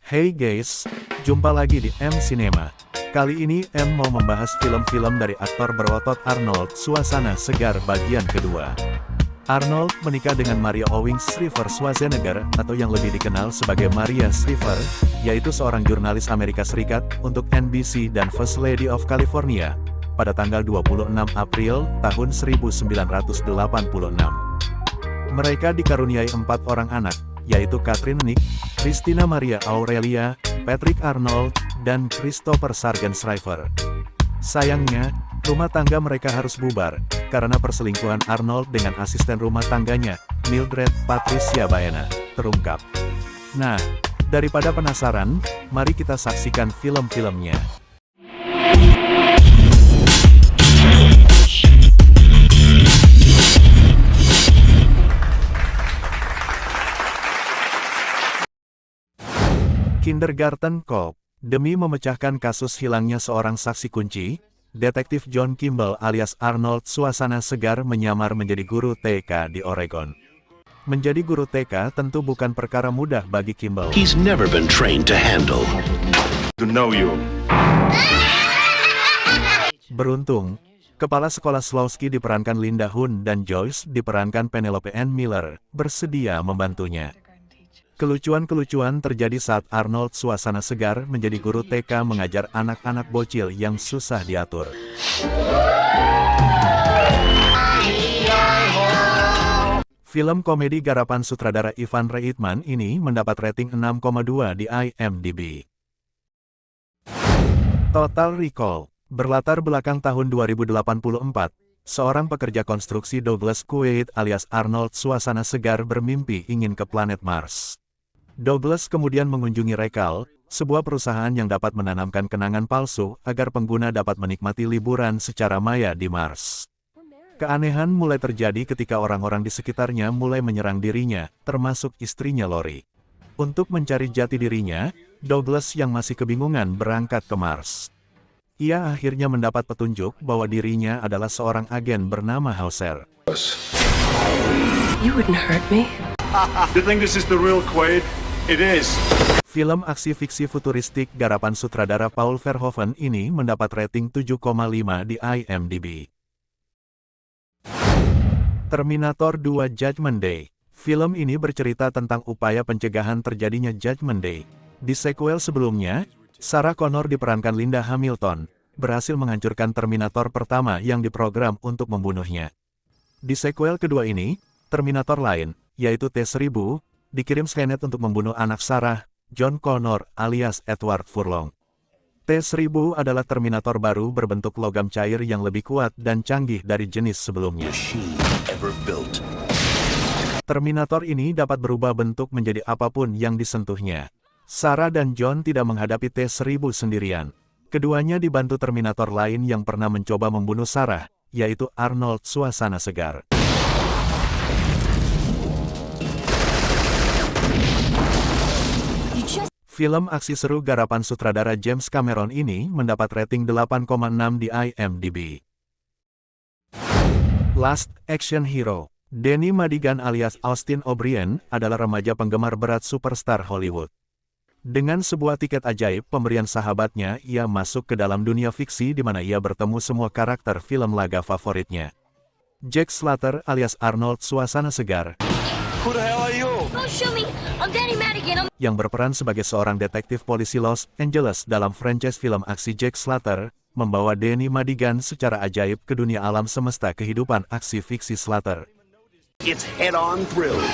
Hey guys, jumpa lagi di M Cinema. Kali ini M mau membahas film-film dari aktor berotot Arnold Suasana Segar bagian kedua. Arnold menikah dengan Maria Owings Shriver Schwarzenegger, atau yang lebih dikenal sebagai Maria Shriver, yaitu seorang jurnalis Amerika Serikat untuk NBC dan First Lady of California, pada tanggal 26 April tahun 1986. Mereka dikaruniai 4 orang anak, yaitu Catherine Nick, Christina Maria Aurelia, Patrick Arnold, dan Christopher Sargent Shriver. Sayangnya, rumah tangga mereka harus bubar, karena perselingkuhan Arnold dengan asisten rumah tangganya, Mildred Patricia Baena, terungkap. Nah, daripada penasaran, mari kita saksikan film-filmnya. Kindergarten Cop. Demi memecahkan kasus hilangnya seorang saksi kunci, Detektif John Kimball alias Arnold Suasana Segar menyamar menjadi guru TK di Oregon. Menjadi guru TK tentu bukan perkara mudah bagi Kimball. He's never been trained to handle. To know you. Beruntung, kepala sekolah Slowski diperankan Linda Hun dan Joyce diperankan Penelope Ann Miller, bersedia membantunya. Kelucuan-kelucuan terjadi saat Arnold Suasana Segar menjadi guru TK mengajar anak-anak bocil yang susah diatur. Film komedi garapan sutradara Ivan Reitman ini mendapat rating 6,2 di IMDb. Total Recall. Berlatar belakang tahun 2084, seorang pekerja konstruksi Douglas Quaid alias Arnold Suasana Segar bermimpi ingin ke planet Mars. Douglas kemudian mengunjungi Rekal, sebuah perusahaan yang dapat menanamkan kenangan palsu agar pengguna dapat menikmati liburan secara maya di Mars. Keanehan mulai terjadi ketika orang-orang di sekitarnya mulai menyerang dirinya, termasuk istrinya Lori. Untuk mencari jati dirinya, Douglas yang masih kebingungan berangkat ke Mars. Ia akhirnya mendapat petunjuk bahwa dirinya adalah seorang agen bernama Hauser. You wouldn't hurt me. You think this is the real Quaid? It is. Film aksi fiksi futuristik garapan sutradara Paul Verhoeven ini mendapat rating 7,5 di IMDb. Terminator 2 Judgment Day. Film ini bercerita tentang upaya pencegahan terjadinya Judgment Day. Di sequel sebelumnya, Sarah Connor diperankan Linda Hamilton, berhasil menghancurkan Terminator pertama yang diprogram untuk membunuhnya. Di sequel kedua ini, Terminator lain, yaitu T-1000, dikirim Skynet untuk membunuh anak Sarah, John Connor alias Edward Furlong. T-1000 adalah Terminator baru berbentuk logam cair yang lebih kuat dan canggih dari jenis sebelumnya. Terminator ini dapat berubah bentuk menjadi apapun yang disentuhnya. Sarah dan John tidak menghadapi T-1000 sendirian. Keduanya dibantu Terminator lain yang pernah mencoba membunuh Sarah, yaitu Arnold Suasana Segar. Film aksi seru garapan sutradara James Cameron ini mendapat rating 8,6 di IMDb. Last Action Hero. Danny Madigan alias Austin O'Brien adalah remaja penggemar berat superstar Hollywood. Dengan sebuah tiket ajaib pemberian sahabatnya, ia masuk ke dalam dunia fiksi di mana ia bertemu semua karakter film laga favoritnya. Jack Slater alias Arnold Suasana Segar, Who the hell are you? Don't shoot me. I'm Danny Madigan. yang berperan sebagai seorang detektif polisi Los Angeles dalam franchise film aksi Jack Slater, membawa Danny Madigan secara ajaib ke dunia alam semesta kehidupan aksi fiksi Slater. It's head-on thrills.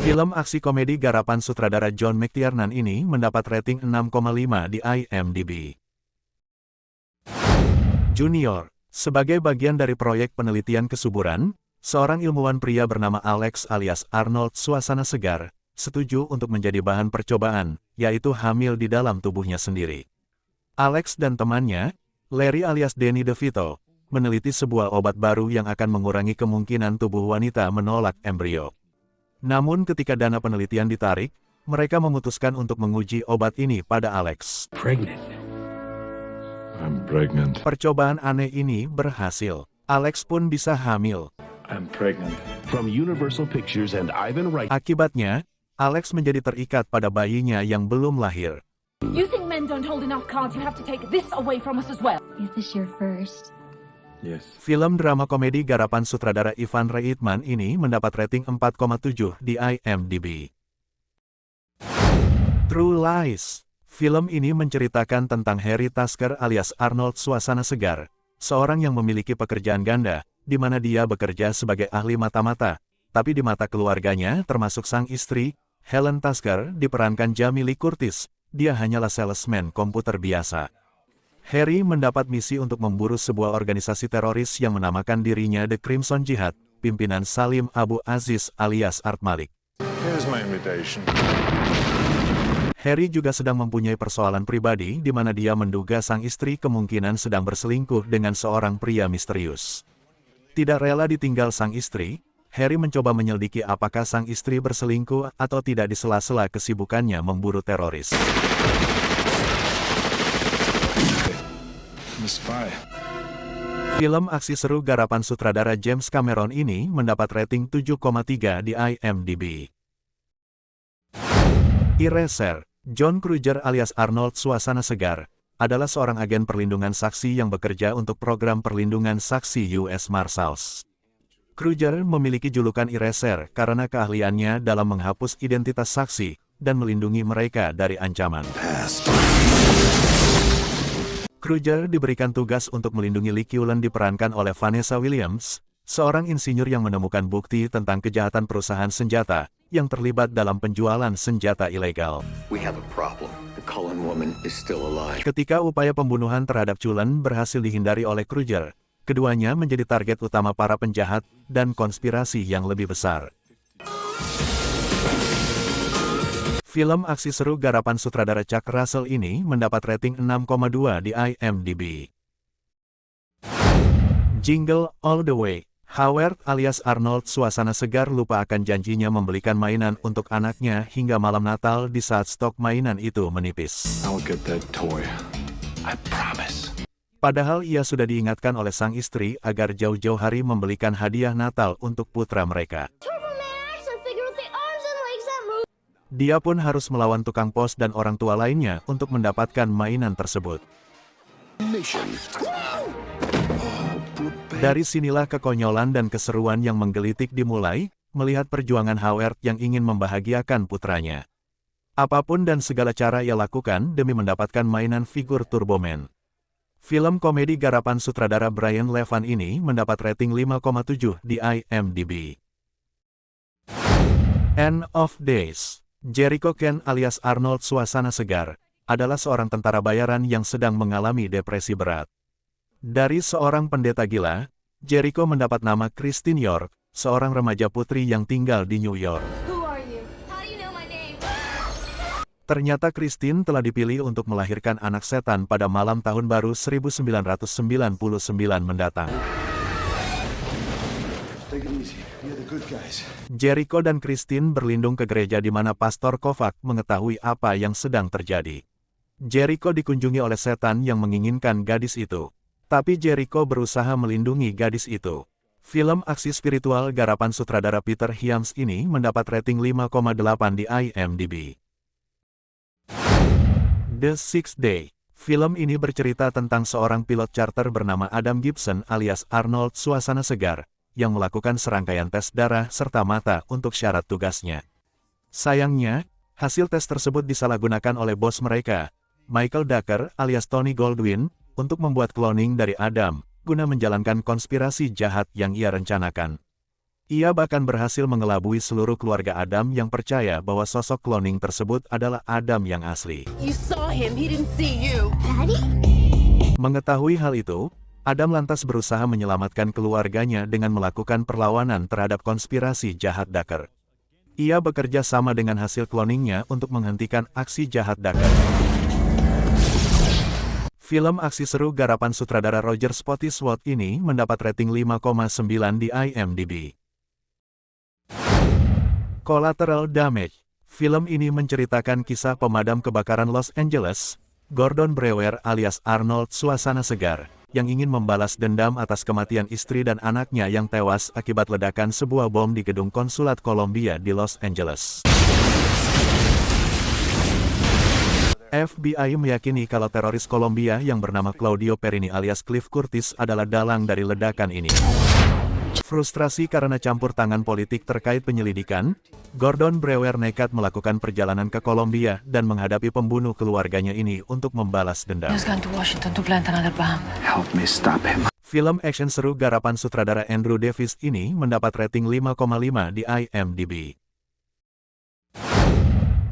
Film aksi komedi garapan sutradara John McTiernan ini mendapat rating 6,5 di IMDb. Junior. Sebagai bagian dari proyek penelitian kesuburan, seorang ilmuwan pria bernama Alex alias Arnold Suasana Segar, setuju untuk menjadi bahan percobaan, yaitu hamil di dalam tubuhnya sendiri. Alex dan temannya, Larry alias Danny DeVito, meneliti sebuah obat baru yang akan mengurangi kemungkinan tubuh wanita menolak embrio. Namun ketika dana penelitian ditarik, mereka memutuskan untuk menguji obat ini pada Alex. I'm pregnant. Percobaan aneh ini berhasil. Alex pun bisa hamil. I'm pregnant. From Universal Pictures and Ivan Reitman. Akibatnya, Alex menjadi terikat pada bayinya yang belum lahir. You think men don't hold enough cards? You have to take this away from us as well. Is this your first? Yes. Film drama komedi garapan sutradara Ivan Reitman ini mendapat rating 4,7 di IMDb. True Lies. Film ini menceritakan tentang Harry Tasker alias Arnold Suasana Segar, seorang yang memiliki pekerjaan ganda, di mana dia bekerja sebagai ahli mata-mata, tapi di mata keluarganya termasuk sang istri, Helen Tasker diperankan Jamie Lee Curtis, dia hanyalah salesman komputer biasa. Harry mendapat misi untuk memburu sebuah organisasi teroris yang menamakan dirinya The Crimson Jihad, pimpinan Salim Abu Aziz alias Art Malik. Here's my invitation. Harry juga sedang mempunyai persoalan pribadi di mana dia menduga sang istri kemungkinan sedang berselingkuh dengan seorang pria misterius. Tidak rela ditinggal sang istri, Harry mencoba menyelidiki apakah sang istri berselingkuh atau tidak di sela-sela kesibukannya memburu teroris. I'm a spy. Film aksi seru garapan sutradara James Cameron ini mendapat rating 7,3 di IMDb. Eraser. John Kruger alias Arnold Suasana Segar adalah seorang agen perlindungan saksi yang bekerja untuk program perlindungan saksi US Marshals. Kruger memiliki julukan Eraser karena keahliannya dalam menghapus identitas saksi dan melindungi mereka dari ancaman. Kruger diberikan tugas untuk melindungi Lee Cullen diperankan oleh Vanessa Williams, seorang insinyur yang menemukan bukti tentang kejahatan perusahaan senjata yang terlibat dalam penjualan senjata ilegal. We have a problem. The Cullen woman is still alive. Ketika upaya pembunuhan terhadap Cullen berhasil dihindari oleh Kruger, keduanya menjadi target utama para penjahat dan konspirasi yang lebih besar. Film aksi seru garapan sutradara Chuck Russell ini mendapat rating 6,2 di IMDb. Jingle All the Way. Howard alias Arnold Suasana Segar lupa akan janjinya membelikan mainan untuk anaknya hingga malam Natal di saat stok mainan itu menipis. I'll get that toy. I promise. Padahal ia sudah diingatkan oleh sang istri agar jauh-jauh hari membelikan hadiah Natal untuk putra mereka. Dia pun harus melawan tukang pos dan orang tua lainnya untuk mendapatkan mainan tersebut. Mission. Dari sinilah kekonyolan dan keseruan yang menggelitik dimulai, melihat perjuangan Howard yang ingin membahagiakan putranya. Apapun dan segala cara ia lakukan demi mendapatkan mainan figur Turboman. Film komedi garapan sutradara Brian Levan ini mendapat rating 5,7 di IMDb. End of Days. Jericho Ken alias Arnold Suasana Segar adalah seorang tentara bayaran yang sedang mengalami depresi berat. Dari seorang pendeta gila, Jericho mendapat nama Christine York, seorang remaja putri yang tinggal di New York. Who are you? How do you know my name? Ternyata Christine telah dipilih untuk melahirkan anak setan pada malam tahun baru 1999 mendatang. Take it easy. You're the good guys. Jericho dan Christine berlindung ke gereja di mana Pastor Kovac mengetahui apa yang sedang terjadi. Jericho dikunjungi oleh setan yang menginginkan gadis itu. Tapi Jericho berusaha melindungi gadis itu. Film aksi spiritual garapan sutradara Peter Hyams ini mendapat rating 5,8 di IMDb. The Sixth Day. Film ini bercerita tentang seorang pilot charter bernama Adam Gibson alias Arnold Suasana Segar, yang melakukan serangkaian tes darah serta mata untuk syarat tugasnya. Sayangnya, hasil tes tersebut disalahgunakan oleh bos mereka, Michael Ducker alias Tony Goldwyn, untuk membuat cloning dari Adam, guna menjalankan konspirasi jahat yang ia rencanakan. Ia bahkan berhasil mengelabui seluruh keluarga Adam yang percaya bahwa sosok cloning tersebut adalah Adam yang asli. You saw him, he didn't see you. Daddy? Mengetahui hal itu, Adam lantas berusaha menyelamatkan keluarganya dengan melakukan perlawanan terhadap konspirasi jahat Ducker. Ia bekerja sama dengan hasil cloningnya untuk menghentikan aksi jahat Ducker. Film aksi seru garapan sutradara Roger Spottiswoode ini mendapat rating 5,9 di IMDb. Collateral Damage. Film ini menceritakan kisah pemadam kebakaran Los Angeles, Gordon Brewer alias Arnold Suasana Segar, yang ingin membalas dendam atas kematian istri dan anaknya yang tewas akibat ledakan sebuah bom di gedung konsulat Kolombia di Los Angeles. FBI meyakini kalau teroris Kolombia yang bernama Claudio Perini alias Cliff Curtis adalah dalang dari ledakan ini. Frustrasi karena campur tangan politik terkait penyelidikan, Gordon Brewer nekat melakukan perjalanan ke Kolombia dan menghadapi pembunuh keluarganya ini untuk membalas dendam. Help me stop him. Film action seru garapan sutradara Andrew Davis ini mendapat rating 5,5 di IMDb.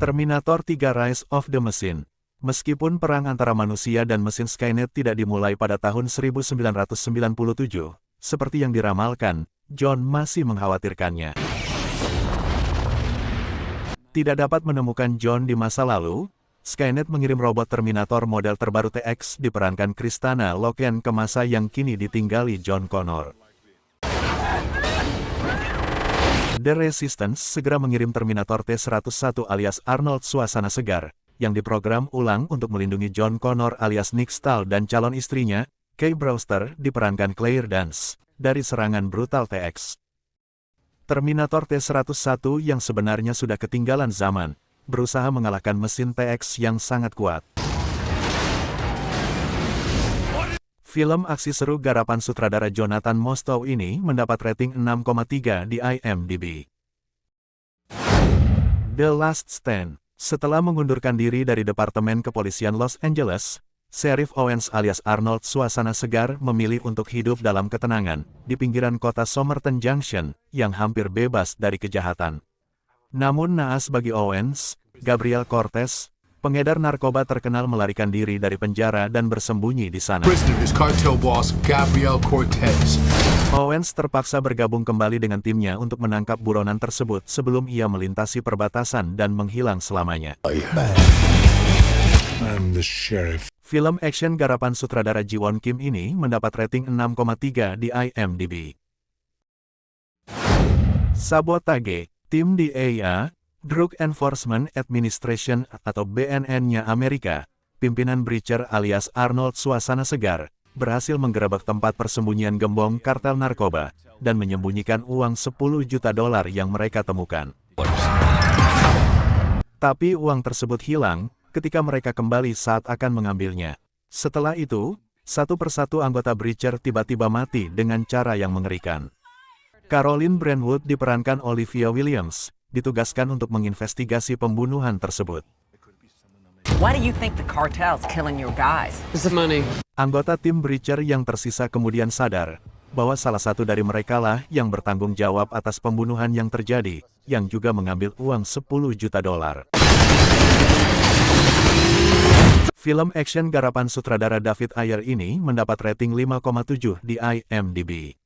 Terminator 3 Rise of the Machine. Meskipun perang antara manusia dan mesin Skynet tidak dimulai pada tahun 1997, seperti yang diramalkan, John masih mengkhawatirkannya. Tidak dapat menemukan John di masa lalu, Skynet mengirim robot Terminator model terbaru TX diperankan Kristana Loken ke masa yang kini ditinggali John Connor. The Resistance segera mengirim Terminator T-101 alias Arnold Suasana Segar, yang diprogram ulang untuk melindungi John Connor alias Nick Stahl dan calon istrinya, Kay Brewster diperankan Claire Danes, dari serangan brutal TX. Terminator T-101 yang sebenarnya sudah ketinggalan zaman, berusaha mengalahkan mesin TX yang sangat kuat. Film aksi seru garapan sutradara Jonathan Mostow ini mendapat rating 6,3 di IMDb. The Last Stand. Setelah mengundurkan diri dari Departemen Kepolisian Los Angeles, Sheriff Owens alias Arnold Suasana Segar memilih untuk hidup dalam ketenangan di pinggiran kota Somerton Junction yang hampir bebas dari kejahatan. Namun naas bagi Owens, Gabriel Cortez, pengedar narkoba terkenal melarikan diri dari penjara dan bersembunyi di sana. Prisoner is cartel boss Gabriel Cortez. Owens terpaksa bergabung kembali dengan timnya untuk menangkap buronan tersebut sebelum ia melintasi perbatasan dan menghilang selamanya. I'm the sheriff. Film action garapan sutradara Ji Won Kim ini mendapat rating 6,3 di IMDb. Sabotage. Tim DEA, Drug Enforcement Administration atau BNN-nya Amerika, pimpinan Breacher alias Arnold Suasana Segar, berhasil menggerebek tempat persembunyian gembong kartel narkoba, dan menyembunyikan uang $10 juta yang mereka temukan. Tapi uang tersebut hilang, ketika mereka kembali saat akan mengambilnya. Setelah itu, satu persatu anggota Breacher tiba-tiba mati dengan cara yang mengerikan. Caroline Brentwood diperankan Olivia Williams, ditugaskan untuk menginvestigasi pembunuhan tersebut. Why do you think the cartel's killing your guys? It's the money. Anggota tim Breacher yang tersisa kemudian sadar bahwa salah satu dari merekalah yang bertanggung jawab atas pembunuhan yang terjadi, yang juga mengambil uang $10 juta. Film action garapan sutradara David Ayer ini mendapat rating 5,7 di IMDb.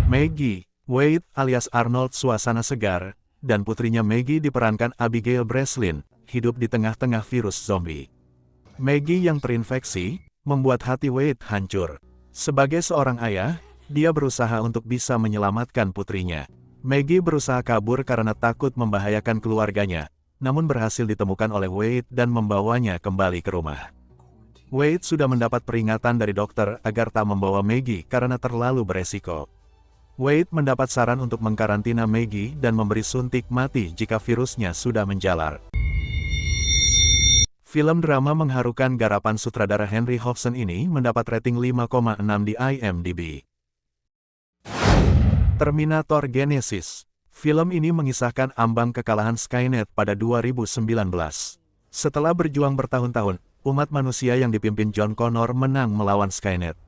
Maggie Wade alias Arnold Suasana Segar, dan putrinya Maggie diperankan Abigail Breslin, hidup di tengah-tengah virus zombie. Maggie yang terinfeksi, membuat hati Wade hancur. Sebagai seorang ayah, dia berusaha untuk bisa menyelamatkan putrinya. Maggie berusaha kabur karena takut membahayakan keluarganya, namun berhasil ditemukan oleh Wade dan membawanya kembali ke rumah. Wade sudah mendapat peringatan dari dokter agar tak membawa Maggie karena terlalu beresiko. Wade mendapat saran untuk mengkarantina Maggie dan memberi suntik mati jika virusnya sudah menjalar. Film drama mengharukan garapan sutradara Henry Hobson ini mendapat rating 5,6 di IMDb. Terminator Genesis. Film ini mengisahkan ambang kekalahan Skynet pada 2019. Setelah berjuang bertahun-tahun, umat manusia yang dipimpin John Connor menang melawan Skynet.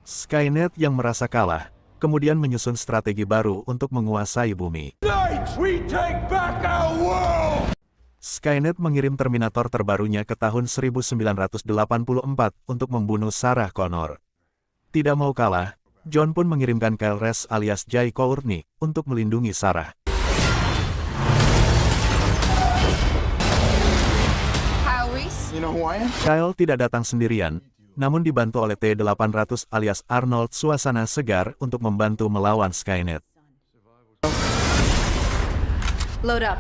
Skynet yang merasa kalah, kemudian menyusun strategi baru untuk menguasai bumi. Skynet mengirim Terminator terbarunya ke tahun 1984 untuk membunuh Sarah Connor. Tidak mau kalah, John pun mengirimkan Kyle Reese alias Jai Courtney untuk melindungi Sarah. Kyle tidak datang sendirian, namun dibantu oleh T-800 alias Arnold Suasana Segar untuk membantu melawan Skynet. Load up.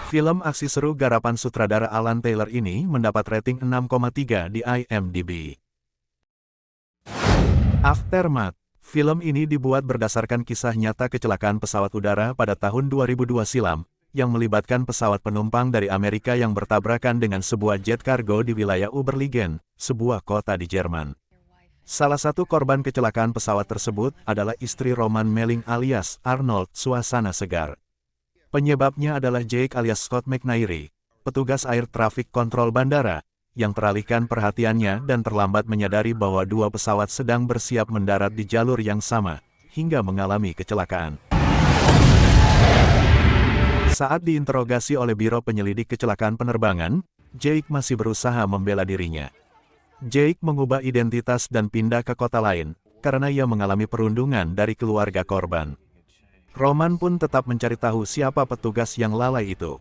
Film aksi seru garapan sutradara Alan Taylor ini mendapat rating 6,3 di IMDb. Aftermath. Film ini dibuat berdasarkan kisah nyata kecelakaan pesawat udara pada tahun 2002 silam, yang melibatkan pesawat penumpang dari Amerika yang bertabrakan dengan sebuah jet kargo di wilayah Oberligen, sebuah kota di Jerman. Salah satu korban kecelakaan pesawat tersebut adalah istri Roman Melling alias Arnold Suasana Segar. Penyebabnya adalah Jake alias Scott McNairy, petugas air traffic kontrol bandara, yang teralihkan perhatiannya dan terlambat menyadari bahwa dua pesawat sedang bersiap mendarat di jalur yang sama, hingga mengalami kecelakaan. Saat diinterogasi oleh Biro Penyelidik Kecelakaan Penerbangan, Jake masih berusaha membela dirinya. Jake mengubah identitas dan pindah ke kota lain, karena ia mengalami perundungan dari keluarga korban. Roman pun tetap mencari tahu siapa petugas yang lalai itu.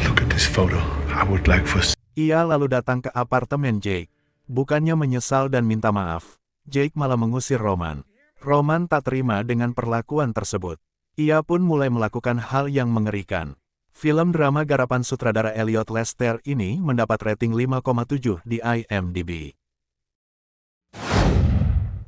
Look at this photo. I would like for... Ia lalu datang ke apartemen Jake. Bukannya menyesal dan minta maaf, Jake malah mengusir Roman. Roman tak terima dengan perlakuan tersebut. Ia pun mulai melakukan hal yang mengerikan. Film drama garapan sutradara Elliot Lester ini mendapat rating 5,7 di IMDb.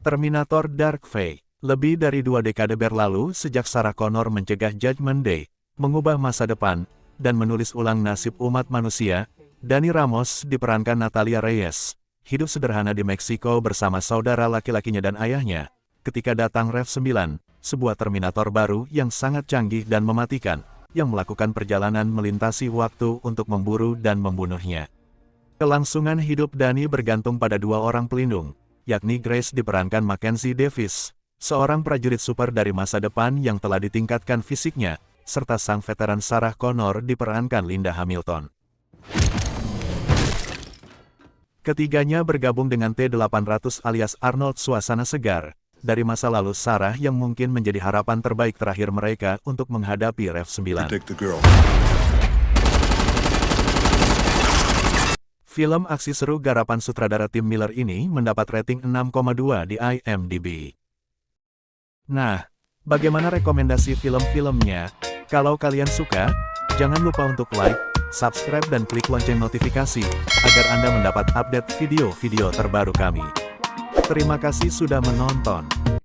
Terminator Dark Fate. Lebih dari 2 dekade berlalu sejak Sarah Connor mencegah Judgment Day, mengubah masa depan, dan menulis ulang nasib umat manusia, Dani Ramos diperankan Natalia Reyes, hidup sederhana di Meksiko bersama saudara laki-lakinya dan ayahnya, ketika datang Rev-9, sebuah Terminator baru yang sangat canggih dan mematikan, yang melakukan perjalanan melintasi waktu untuk memburu dan membunuhnya. Kelangsungan hidup Dani bergantung pada 2 orang pelindung, yakni Grace diperankan Mackenzie Davis, seorang prajurit super dari masa depan yang telah ditingkatkan fisiknya, serta sang veteran Sarah Connor diperankan Linda Hamilton. Ketiganya bergabung dengan T-800 alias Arnold Suasana Segar, dari masa lalu Sarah yang mungkin menjadi harapan terbaik terakhir mereka untuk menghadapi Rev-9. Film aksi seru garapan sutradara Tim Miller ini mendapat rating 6,2 di IMDb. Nah, bagaimana rekomendasi film-filmnya? Kalau kalian suka, jangan lupa untuk like, subscribe dan klik lonceng notifikasi, agar Anda mendapat update video-video terbaru kami. Terima kasih sudah menonton.